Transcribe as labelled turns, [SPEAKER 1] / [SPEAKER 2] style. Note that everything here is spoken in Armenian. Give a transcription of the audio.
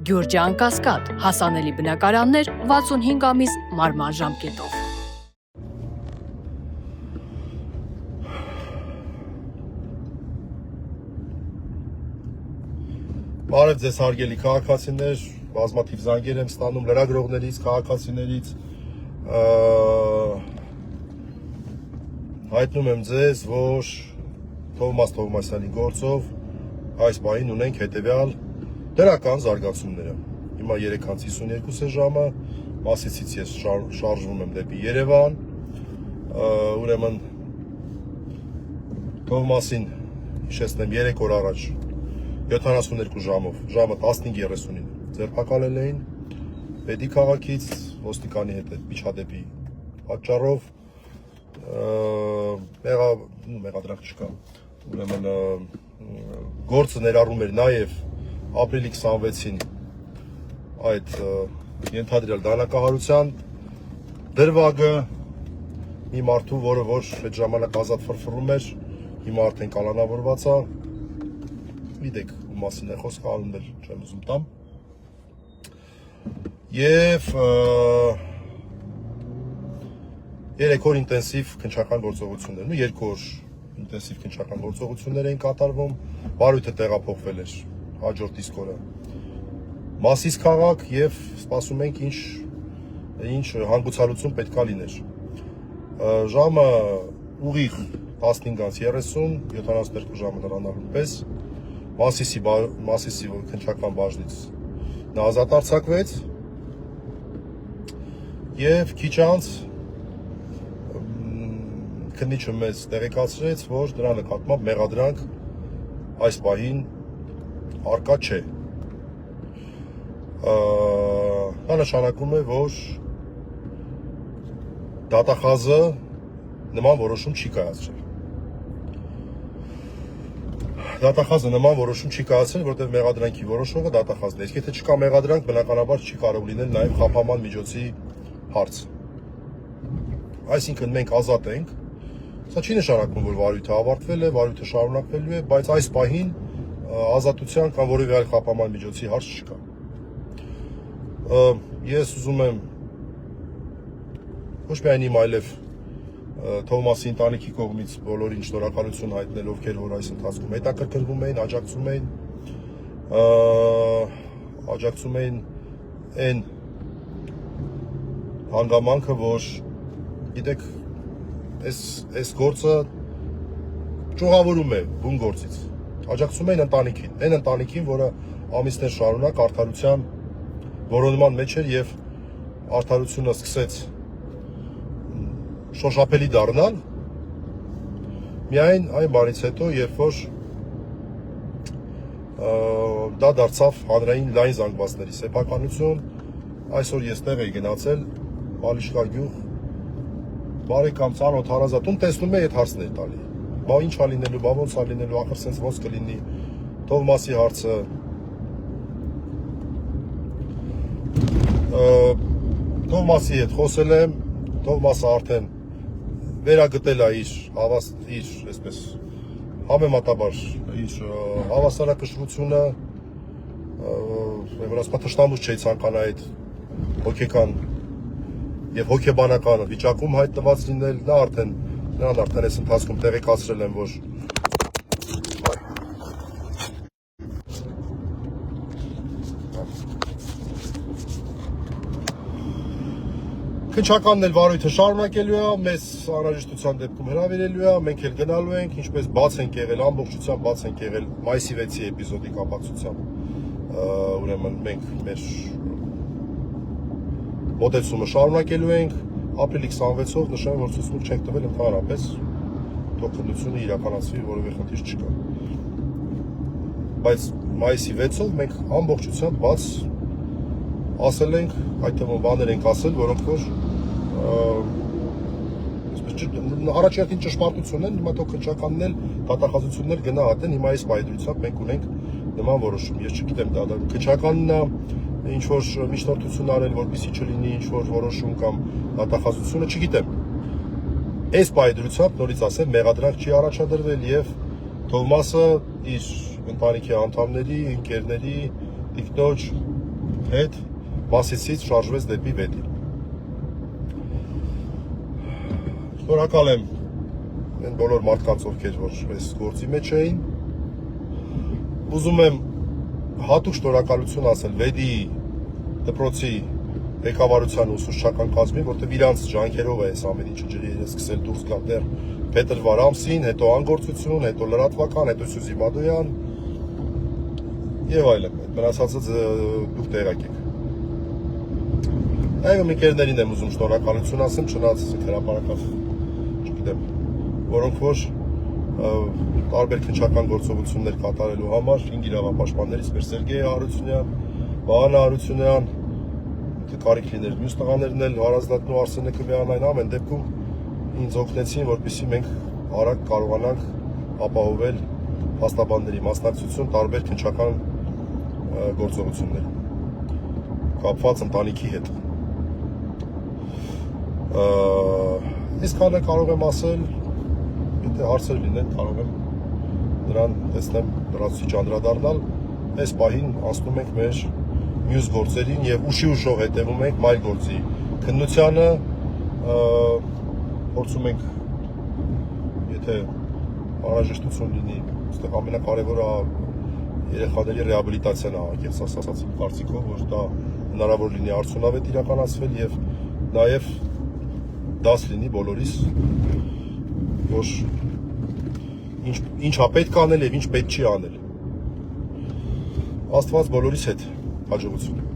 [SPEAKER 1] Գյուրջան Կասկադ, հասանելի բնակարաններ 65 ամիս մարման ժամկետով։
[SPEAKER 2] Բարև ձեզ հարգելի քաղաքացիներ, բազմաթիվ զանգեր եմ ստանում լրագրողներից, քաղաքացիներից, հայտնում եմ ձեզ, որ Թովմաս Թովմասյանի գործով այս պահին ունենք հետևյալ դրական զարգացումները։ Հիմա 3:52 է ժամը, Մասիսից ես շարժվում եմ դեպի Երևան, ուրեմն Թովմասին հիշեցնեմ 3 օր առաջ 72 ժամով, ժամը 15:30-ին ձերբակալել էին Պետի քաղաքից ոստիկանի հետ միջադեպի պատճառով, մեղադրանք չկա, ուրեմն գործը ներառում էր նաև ապրիլի 26-ին այդ ենթադրյալ դանակահարության դրվագը մի մարդու, որը որ այդ ժամանակ ազատ ֆրֆռում էր, հիմա արդեն կալանավորված է, գիտեք ու մասին է խոսքը, անուններ չեմ ուզում տամ, և 3 օր ինտենսիվ քննչական գործողություններ, 2 օր ինտենսիվ քննչական գործողություններ էին կատարվում, վարույթը տեղափոխվել էր հաջորդ իսկ օրը Մասիս քաղաք և սպասում ենք ինչ հանգուցալուծում պետք է լիներ։ Ժամը ուղիղ 15:30, 72 ժամը դրանալու պես Մասիսի քննչական բաժնից նա ազատ արձակվեց և քիչ անց քննիչը մեզ տեղեկացրեց, որ դրա նկատմամբ մեղադրանք այս պահին առկա չէ։ Դա նշանակում է, որ դատախազը նման որոշում չի կայացրել։ Դատախազը նման որոշում չի կայացրել, որտեղ մեղադրանքի որոշողը դատախազն է։ Իսկ եթե չկա մեղադրանք, բնականաբար չի կարող լինել նաև խափանման միջոցի հարց։ Այսինքն մենք ազատ ենք, սա չի նշանակում, որ վարույթը ավարտվել է, վարույթը շարունակվելու է, բայց այս պահին ազատության կամ որևէ այլ խափանման միջոցի հարց չկա։ Ես ուզում եմ ոչ միայն իմ, այլև Թովմասի ընտանիքի կողմից բոլորին շնորհակալություն հայտնել, ովքեր որ այս ընթացքում հետաքրքրվում էին, աջակցում էին այն հանգամանքը, որ գիտեք, այս գործը ճյուղավորում է բուն գործից, աջակցում էին ընտանիքին, այն ընտանիքին, որը ամիսներ շարունակ արդարության որոնման մեջ էր և արդարությունը սկսեց շոշափելի դառնալ միայն այն բանից հետո, երբ որ դա դարձավ հանրային լայն զանգվածների սեփականություն, այսօր ես տեղ էի գնացել Մալիշկա գյուղ, բարեկամ ծանոթ հարազատում տեսնում էի այդ հարցն էր տալի, բա ինչ ա լինելու, բա ոնց ա լինելու, ախր սենց ոնց կլինի, Թովմասի հարցը, Թովմասի հետ խոսել եմ, Թովմասը արդեն վերագտել է իր այսպես համեմատաբար իր հավասարակշռությունը, որ ասма թշնամուց չէի ցանկանա այդ հոգեկան եւ հոգեբանական վիճակում հայտնված լինել, նրան արդեն այս ընթացքում տեղեկացրել եմ, որ քննչականն էլ վարույթը շարունակելու է, մեզ անհրաժեշտության դեպքում հրավիրելու է, մենք էլ գնալու ենք, ինչպես բաց ենք եղել, ամբողջությամբ բաց ենք եղել մայիսի 6-ի էպիզոդի կապակցությամբ, ուրեմն մենք մեր մոտեցումը շարունակելու ենք, ապրիլի 26-ով նշեմ, որ ցուցմունք չենք տվել ընդհանրապես, թող քննությունը իրականացվի, որևէ խնդիր չկա, բայց մայիսի 6-ով մենք ամբողջությամբ բաց ասել ենք, այդ թվում բաներ ենք ասել, որոնք որ առաջին ճշմարտություն են, հիմա թող քննչականն էլ դատախազություններ գնահատեն, հիմա այս պայդրությամբ մենք ունենք նման որոշում, ես չգիտեմ դա քննչականն է ինչ որ միջնորդություն արել, որպեսզի չլինի ինչ որ որոշում կամ դատախազությունը, չգիտեմ։ Այս պայդրությամբ նորից ասեմ, մեղադրանք չի առաջադրվել եւ Թովմասը իր ընտանիքի անդամների, ընկերների, տիկնոջ հետ Մասիսից շարժվեց դեպի Վետի։ Շնորհակալ եմ այն բոլոր մարդկանց, ովքեր որ այս գործի մեջ էին։ Ուզում եմ հատուկ շնորհակալություն ասել Վեդի դպրոցի ղեկավարության ուսուցչական կազմին, որտեղ իրանց ջանքերով է այս ամեն ինչը ջրի սկսել դուրս գալ դեռ փետրվար ամսին, հետո անգործություն, հետո լրատվական, հետո Սյուզի Մադոյան եւ այլն։ Այդ մնացածը դուք տեղակ եք։ Այո, ընկերներին եմ ուզում շնորհակալություն ասեմ, չնայած հրապարակավ, չգիտեմ, որոնք որ տարբեր քննչական գործողություններ կատարելու համար ինգ իրավապաշտպաններից մեր Սերգեյ Հարությունյան, Վահան Հարությունյան, կարիք լիներ մյուս տղաներն էլ Հարազդատն ու Արսենը Կվյանային ամեն դեպքում ինձ օգնեցին, որպեսզի մենք արագ կարողանանք ապահովել փաստաբանների մասնակցություն տարբեր քննչական գործողություններում կապված ընտանիքի հետ։ Իսկ հալը կարող եմ ասել, եթե հարցեր լինեն, կարող եմ նրան տեսնեմ լրացուցիչ անդրադառնալ, այս պահին անցնում ենք մեր մյուս գործերին եւ ուշով հետևում ենք մայր գործի քննությանը, փորձում ենք, եթե անհրաժեշտություն լինի, այստեղ ամենակարևորը երեխաների ռեաբիլիտացիան է, ես ասացի կարծիքով, որ դա հնարավոր լինի արդյունավետ իրականացվել եւ նաեւ դաս լինի բոլորիս, որ ինչա պետք անել եւ ինչ պետք չի անել։ Աստված բոլորիս հետ հաջողություն։